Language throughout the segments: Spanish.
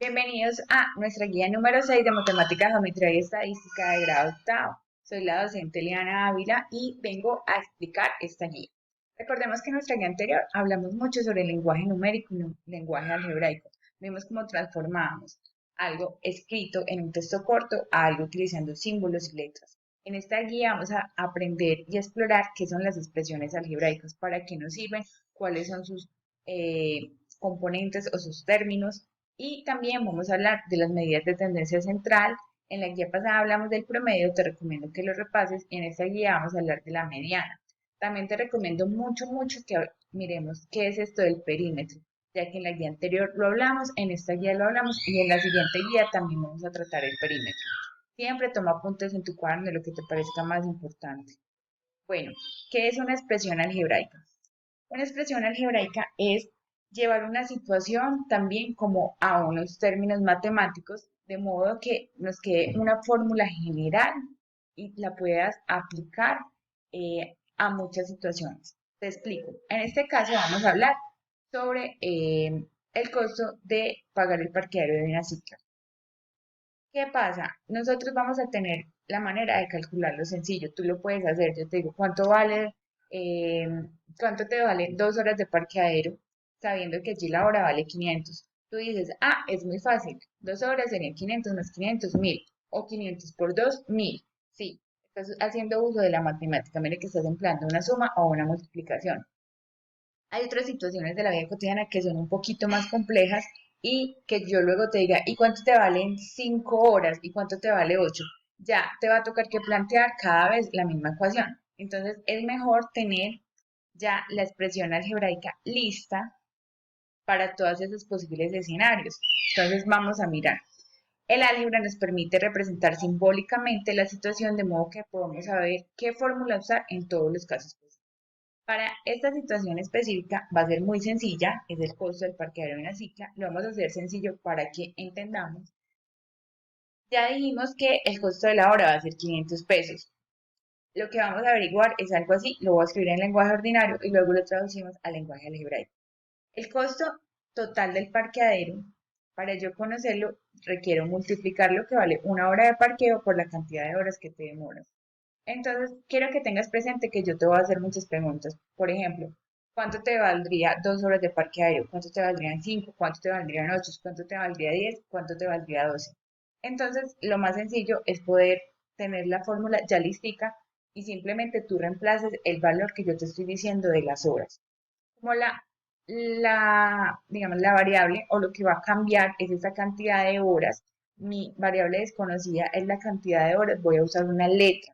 Bienvenidos a nuestra guía número 6 de Matemática, Geometría y Estadística de grado octavo. Soy la docente Liana Ávila y vengo a explicar esta guía. Recordemos que en nuestra guía anterior hablamos mucho sobre el lenguaje numérico y el lenguaje algebraico. Vimos cómo transformábamos algo escrito en un texto corto a algo utilizando símbolos y letras. En esta guía vamos a aprender y explorar qué son las expresiones algebraicas, para qué nos sirven, cuáles son sus componentes o sus términos, y también vamos a hablar de las medidas de tendencia central. En la guía pasada hablamos del promedio, te recomiendo que lo repases, y en esta guía vamos a hablar de la mediana. También te recomiendo mucho que miremos qué es esto del perímetro, ya que en la guía anterior lo hablamos, en esta guía lo hablamos y en la siguiente guía también vamos a tratar el perímetro. Siempre toma apuntes en tu cuaderno de lo que te parezca más importante. Bueno, ¿qué es una expresión algebraica? Una expresión algebraica es llevar una situación también como a unos términos matemáticos, de modo que nos quede una fórmula general y la puedas aplicar a muchas situaciones. Te explico. En este caso vamos a hablar sobre el costo de pagar el parqueadero de una cicla. ¿Qué pasa? Nosotros vamos a tener la manera de calcularlo sencillo. Tú lo puedes hacer. Yo te digo, eh, cuánto te vale 2 horas de parqueadero, sabiendo que allí la hora vale 500? Tú dices, es muy fácil. 2 horas serían 500 más 500, 1000. O 500 por 2, 1000. Sí, estás haciendo uso de la matemática. Mire que estás empleando una suma o una multiplicación. Hay otras situaciones de la vida cotidiana que son un poquito más complejas y que yo luego te diga, ¿y cuánto te valen 5 horas? ¿Y cuánto te vale 8? Ya te va a tocar que plantear cada vez la misma ecuación. Entonces es mejor tener ya la expresión algebraica lista para todos esos posibles escenarios. Entonces vamos a mirar. El álgebra nos permite representar simbólicamente la situación, de modo que podemos saber qué fórmula usar en todos los casos posibles. Para esta situación específica va a ser muy sencilla, es el costo del parqueadero de una cicla. Lo vamos a hacer sencillo para que entendamos. Ya dijimos que el costo de la hora va a ser 500 pesos. Lo que vamos a averiguar es algo así, lo voy a escribir en lenguaje ordinario y luego lo traducimos al lenguaje algebraico. El costo total del parqueadero, para yo conocerlo, requiero multiplicar lo que vale una hora de parqueo por la cantidad de horas que te demoras. Entonces, quiero que tengas presente que yo te voy a hacer muchas preguntas. Por ejemplo, ¿cuánto te valdría 2 horas de parqueadero? ¿Cuánto te valdrían 5? ¿Cuánto te valdrían 8? ¿Cuánto te valdría 10? ¿Cuánto te valdría 12? Entonces, lo más sencillo es poder tener la fórmula ya listica y simplemente tú reemplaces el valor que yo te estoy diciendo de las horas. Como digamos, la variable o lo que va a cambiar es esa cantidad de horas, mi variable desconocida es la cantidad de horas, voy a usar una letra.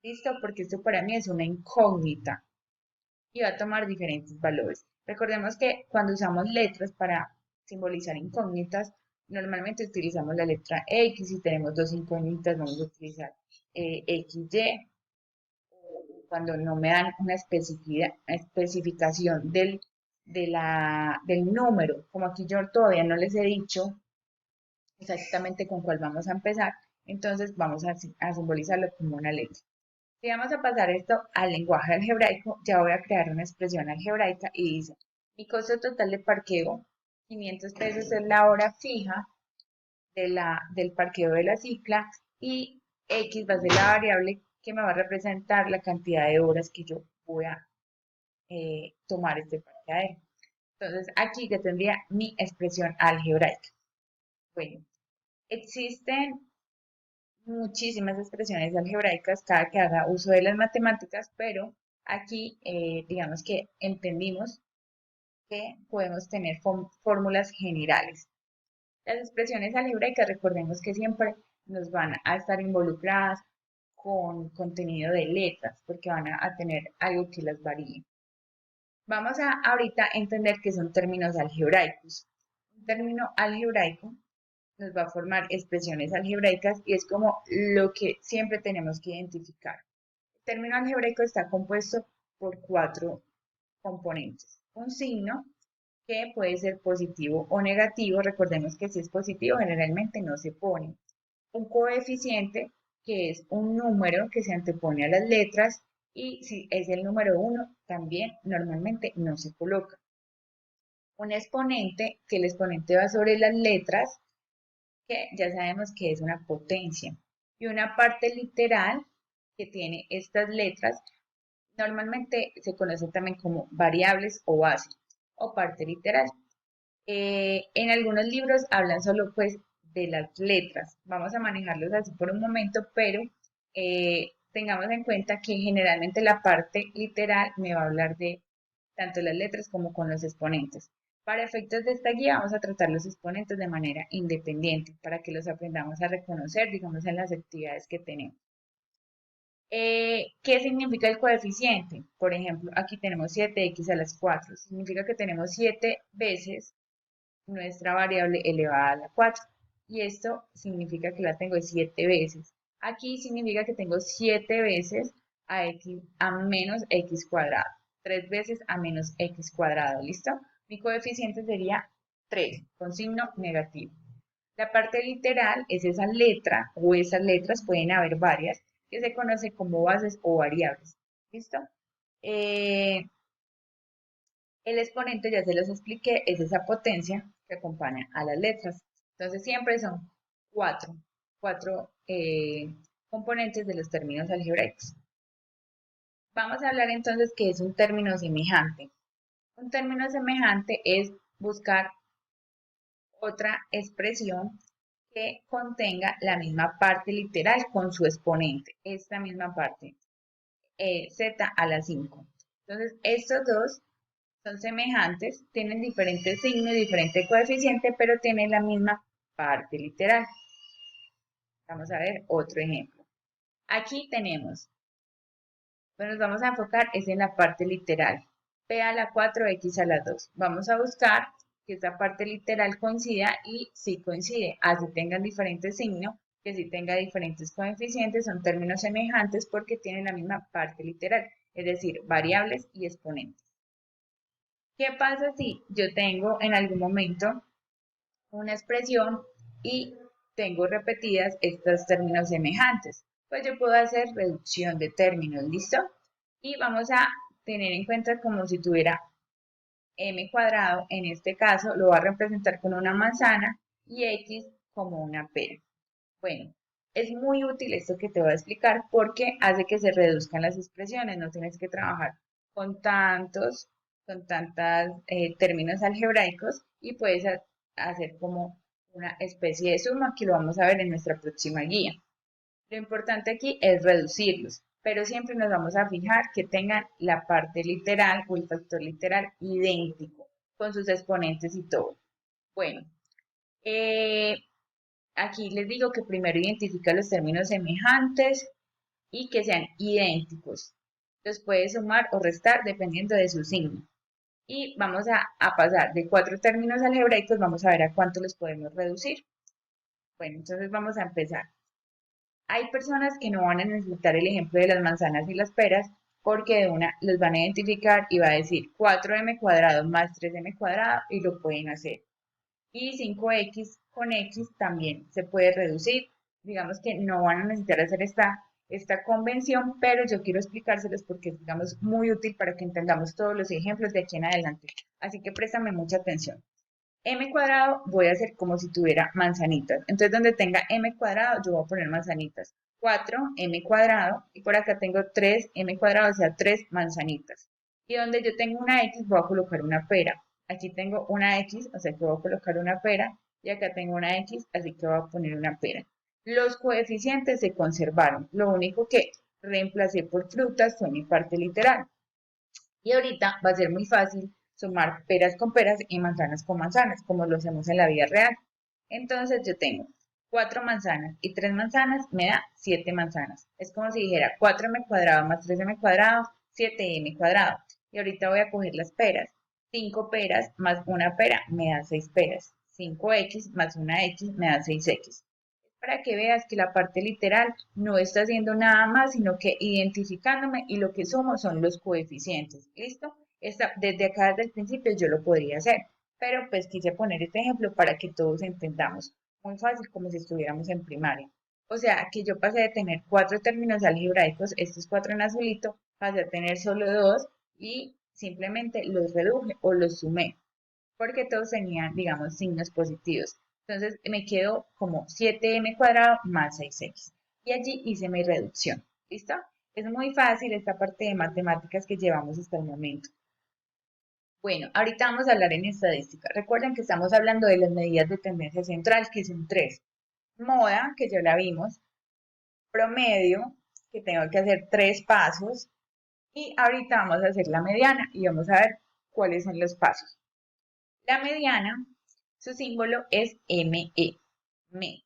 ¿Listo? Porque esto para mí es una incógnita y va a tomar diferentes valores. Recordemos que cuando usamos letras para simbolizar incógnitas, normalmente utilizamos la letra X. Si tenemos dos incógnitas, vamos a utilizar XY. Cuando no me dan una especificación del número, como aquí yo todavía no les he dicho exactamente con cuál vamos a empezar, entonces vamos a simbolizarlo como una letra. Si vamos a pasar esto al lenguaje algebraico, ya voy a crear una expresión algebraica y dice, mi costo total de parqueo, 500 pesos es la hora fija del parqueo de la cicla, y X va a ser la variable que me va a representar la cantidad de horas que yo voy a tomar este parqueadero. Entonces aquí ya tendría mi expresión algebraica. Bueno, existen muchísimas expresiones algebraicas cada que haga uso de las matemáticas, pero aquí digamos que entendimos que podemos tener fórmulas generales. Las expresiones algebraicas, recordemos que siempre nos van a estar involucradas con contenido de letras, porque van a tener algo que las varíe. Vamos a ahorita entender qué son términos algebraicos. Un término algebraico nos va a formar expresiones algebraicas y es como lo que siempre tenemos que identificar. El término algebraico está compuesto por 4 componentes. Un signo, que puede ser positivo o negativo. Recordemos que si es positivo generalmente no se pone. Un coeficiente, que es un número que se antepone a las letras, y si es el número 1 también normalmente no se coloca. Un exponente, que el exponente va sobre las letras, que ya sabemos que es una potencia. Y una parte literal que tiene estas letras, normalmente se conoce también como variables o bases o parte literal. En algunos libros hablan solo pues de las letras. Vamos a manejarlos así por un momento, pero tengamos en cuenta que generalmente la parte literal me va a hablar de tanto las letras como con los exponentes. Para efectos de esta guía vamos a tratar los exponentes de manera independiente para que los aprendamos a reconocer, digamos, en las actividades que tenemos. ¿Qué significa el coeficiente? Por ejemplo, aquí tenemos 7x a las 4. Significa que tenemos 7 veces nuestra variable elevada a la 4. Y esto significa que la tengo 7 veces. Aquí significa que tengo 7 veces a x a menos x cuadrado. 3 veces a menos x cuadrado, ¿listo? Mi coeficiente sería 3 con signo negativo. La parte literal es esa letra o esas letras, pueden haber varias, que se conoce como bases o variables. ¿Listo? Eh, el exponente, ya se los expliqué, es esa potencia que acompaña a las letras. Entonces siempre son cuatro componentes de los términos algebraicos. Vamos a hablar entonces qué es un término semejante. Un término semejante es buscar otra expresión que contenga la misma parte literal con su exponente, esta misma parte, z a la 5. Entonces, estos dos son semejantes, tienen diferentes signos, diferente coeficiente, pero tienen la misma parte literal. Vamos a ver otro ejemplo. Aquí tenemos, pues nos vamos a enfocar es en la parte literal. P a la 4, X a la 2. Vamos a buscar que esta parte literal coincida y si coincide, así tengan diferentes signos, que si tenga diferentes coeficientes, son términos semejantes porque tienen la misma parte literal, es decir, variables y exponentes. ¿Qué pasa si yo tengo en algún momento una expresión y tengo repetidas estos términos semejantes? Pues yo puedo hacer reducción de términos, ¿listo? Y vamos a tener en cuenta como si tuviera m cuadrado, en este caso lo va a representar con una manzana y x como una pera. Bueno, es muy útil esto que te voy a explicar porque hace que se reduzcan las expresiones, no tienes que trabajar con tantos, con tantas términos algebraicos y puedes hacer como una especie de suma que lo vamos a ver en nuestra próxima guía. Lo importante aquí es reducirlos, pero siempre nos vamos a fijar que tengan la parte literal o el factor literal idéntico con sus exponentes y todo. Bueno, eh, aquí les digo que primero identifica los términos semejantes y que sean idénticos. Los puede sumar o restar dependiendo de su signo. Y vamos a pasar de 4 términos algebraicos, vamos a ver a cuánto los podemos reducir. Bueno, entonces vamos a empezar. Hay personas que no van a necesitar el ejemplo de las manzanas y las peras porque de una los van a identificar y va a decir 4m cuadrado más 3m cuadrado y lo pueden hacer. Y 5x con x también se puede reducir. Digamos que no van a necesitar hacer esta convención, pero yo quiero explicárselos porque es, digamos, muy útil para que entendamos todos los ejemplos de aquí en adelante. Así que préstame mucha atención. M cuadrado voy a hacer como si tuviera manzanitas. Entonces, donde tenga M cuadrado, yo voy a poner manzanitas. 4M cuadrado, y por acá tengo 3M cuadrado, o sea, 3 manzanitas. Y donde yo tengo una X, voy a colocar una pera. Aquí tengo una X, o sea que voy a colocar una pera, y acá tengo una X, así que voy a poner una pera. Los coeficientes se conservaron. Lo único que reemplacé por frutas fue mi parte literal. Y ahorita va a ser muy fácil sumar peras con peras y manzanas con manzanas, como lo hacemos en la vida real. Entonces yo tengo 4 manzanas y 3 manzanas me da 7 manzanas. Es como si dijera 4m cuadrado más 3m cuadrado, 7m cuadrado. Y ahorita voy a coger las peras. 5 peras más una pera me da 6 peras. 5x más una x me da 6x, para que veas que la parte literal no está haciendo nada más, sino que identificándome y lo que somos son los coeficientes. ¿Listo? Desde acá, desde el principio, yo lo podría hacer, pero pues quise poner este ejemplo para que todos entendamos. Muy fácil, como si estuviéramos en primaria. O sea, que yo pasé de tener 4 términos algebraicos, estos 4 en azulito, pasé a tener solo 2 y simplemente los reduje o los sumé. porque todos tenían, digamos, signos positivos. Entonces me quedó como 7m cuadrado más 6x. Y allí hice mi reducción. ¿Listo? Es muy fácil esta parte de matemáticas que llevamos hasta el momento. Bueno, ahorita vamos a hablar en estadística. Recuerden que estamos hablando de las medidas de tendencia central, que son tres. Moda, que ya la vimos. Promedio, que tengo que hacer tres pasos. Y ahorita vamos a hacer la mediana y vamos a ver cuáles son los pasos. La mediana, su símbolo es ME. Me.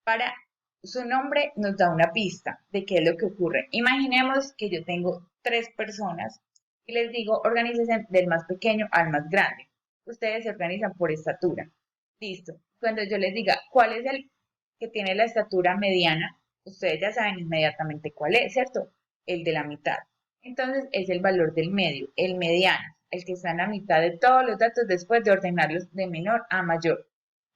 Para su nombre nos da una pista de qué es lo que ocurre. Imaginemos que yo tengo tres personas y les digo, organícense del más pequeño al más grande. Ustedes se organizan por estatura. Listo. Cuando yo les diga cuál es el que tiene la estatura mediana, ustedes ya saben inmediatamente cuál es, ¿cierto? El de la mitad. Entonces es el valor del medio, el mediano, el que está en la mitad de todos los datos después de ordenarlos de menor a mayor.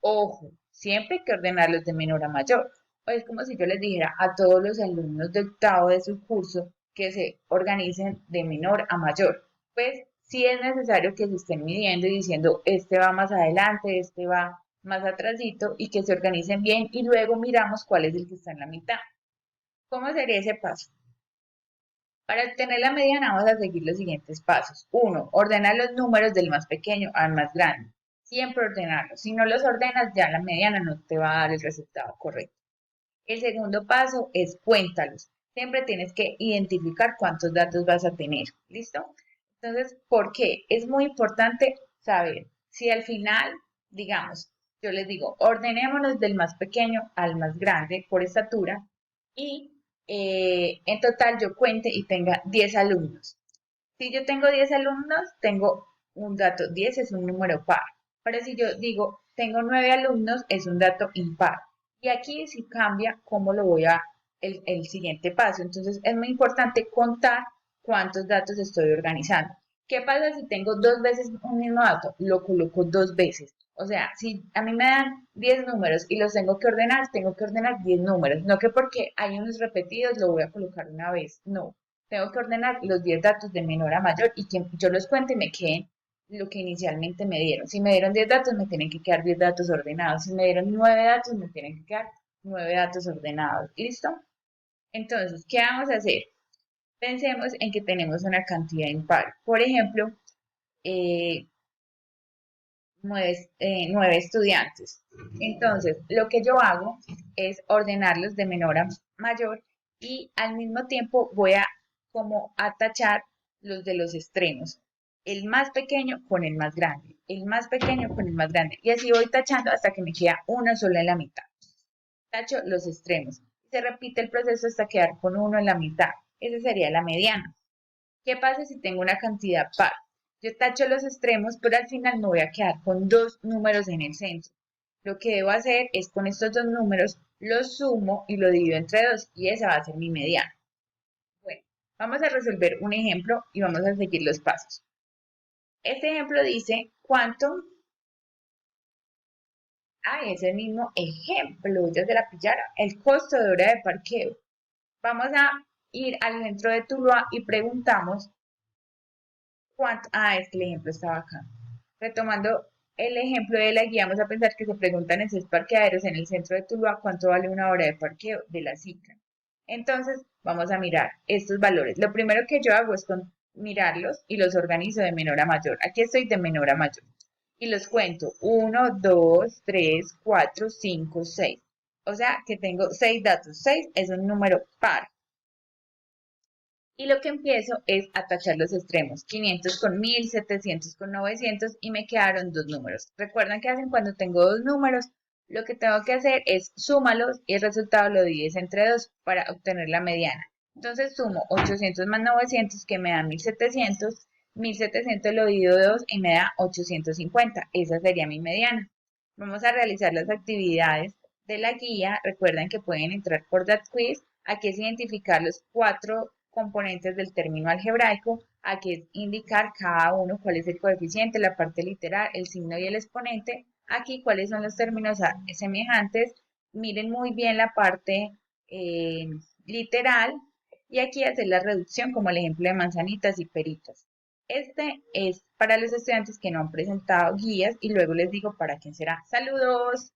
Ojo, siempre hay que ordenarlos de menor a mayor. O es como si yo les dijera a todos los alumnos de octavo de su curso que se organicen de menor a mayor. Pues sí es necesario que se estén midiendo y diciendo, este va más adelante, este va más atrasito y que se organicen bien y luego miramos cuál es el que está en la mitad. ¿Cómo sería ese paso? Para obtener la mediana vamos a seguir los siguientes pasos. Uno, ordenar los números del más pequeño al más grande. Siempre ordenarlos. Si no los ordenas, ya la mediana no te va a dar el resultado correcto. El segundo paso es cuéntalos. Siempre tienes que identificar cuántos datos vas a tener. ¿Listo? Entonces, ¿por qué? Es muy importante saber si al final, digamos, yo les digo, ordenémonos del más pequeño al más grande por estatura y en total yo cuente y tenga 10 alumnos. Si yo tengo 10 alumnos, tengo un dato, 10 es un número par. Pero si yo digo, tengo 9 alumnos, es un dato impar. Y aquí sí cambia cómo lo voy a, el siguiente paso. Entonces es muy importante contar cuántos datos estoy organizando. ¿Qué pasa si tengo dos veces un mismo dato? Lo coloco dos veces. O sea, si a mí me dan 10 números y los tengo que ordenar 10 números. No que porque hay unos repetidos lo voy a colocar una vez. No, tengo que ordenar los 10 datos de menor a mayor y que yo los cuente y me queden lo que inicialmente me dieron. Si me dieron 10 datos, me tienen que quedar 10 datos ordenados. Si me dieron 9 datos, me tienen que quedar 9 datos ordenados. ¿Listo? Entonces, ¿qué vamos a hacer? Pensemos en que tenemos una cantidad impar. Por ejemplo, eh, 9 estudiantes. Entonces, lo que yo hago es ordenarlos de menor a mayor y al mismo tiempo voy a como a tachar los de los extremos. El más pequeño con el más grande, el más pequeño con el más grande. Y así voy tachando hasta que me queda uno solo en la mitad. Tacho los extremos. Se repite el proceso hasta quedar con uno en la mitad. Esa sería la mediana. ¿Qué pasa si tengo una cantidad par? Yo tacho los extremos, pero al final me voy a quedar con dos números en el centro. Lo que debo hacer es con estos dos números los sumo y lo divido entre dos y esa va a ser mi mediana. Bueno, vamos a resolver un ejemplo y vamos a seguir los pasos. Este ejemplo dice cuánto. Ah, es el mismo ejemplo, ya se la pillaron. El costo de hora de parqueo. Vamos a ir al centro de Tuluá y preguntamos cuánto. Ah, es que el ejemplo estaba acá. Retomando el ejemplo de la guía, vamos a pensar que se preguntan en 6 parqueaderos en el centro de Tuluá cuánto vale una hora de parqueo de la cicla. Entonces, vamos a mirar estos valores. Lo primero que yo hago es mirarlos y los organizo de menor a mayor. Aquí estoy de menor a mayor. Y los cuento. 1, 2, 3, 4, 5, 6. O sea que tengo 6 datos. 6 es un número par. Y lo que empiezo es a tachar los extremos, 500 con 1000, 700 con 900 y me quedaron dos números. ¿Recuerdan qué hacen cuando tengo dos números? Lo que tengo que hacer es súmalos y el resultado lo divides entre dos para obtener la mediana. Entonces sumo 800 más 900 que me da 1700, 1700 lo divido 2 y me da 850. Esa sería mi mediana. Vamos a realizar las actividades de la guía. Recuerden que pueden entrar por that quiz. Aquí es identificar los cuatro componentes del término algebraico. Aquí es indicar cada uno cuál es el coeficiente, la parte literal, el signo y el exponente. Aquí cuáles son los términos semejantes. Miren muy bien la parte eh, literal. Y aquí hacer la reducción como el ejemplo de manzanitas y peritas. Este es para los estudiantes que no han presentado guías y luego les digo para quién será. Saludos.